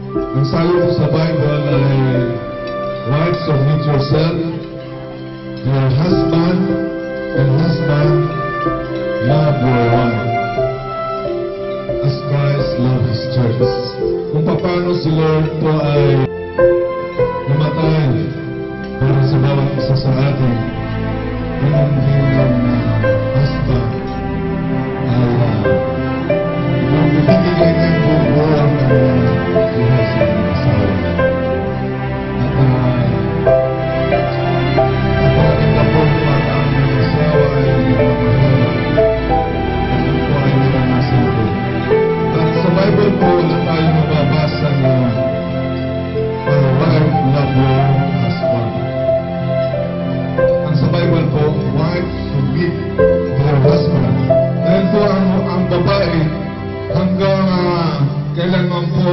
Ang sabi po sa Bible ay, wives, submit yourself to your husband, and husband, love your wife, as Christ loved His church. Kung paano si Lord po ay namatay para sa bawat isa sa atin, ganun din ang husband ay bibigay ng buo ang buhay sa mga asawa. At napakaganda po pag ang asawa ay nagmamahalan. At yun po ay naranasan ko. At sa Bible po na tayo mababasa na wife, love your husband. Ang sa Bible po, wife, submit to your husband. Dahil po ang babae, hanggang kailanman po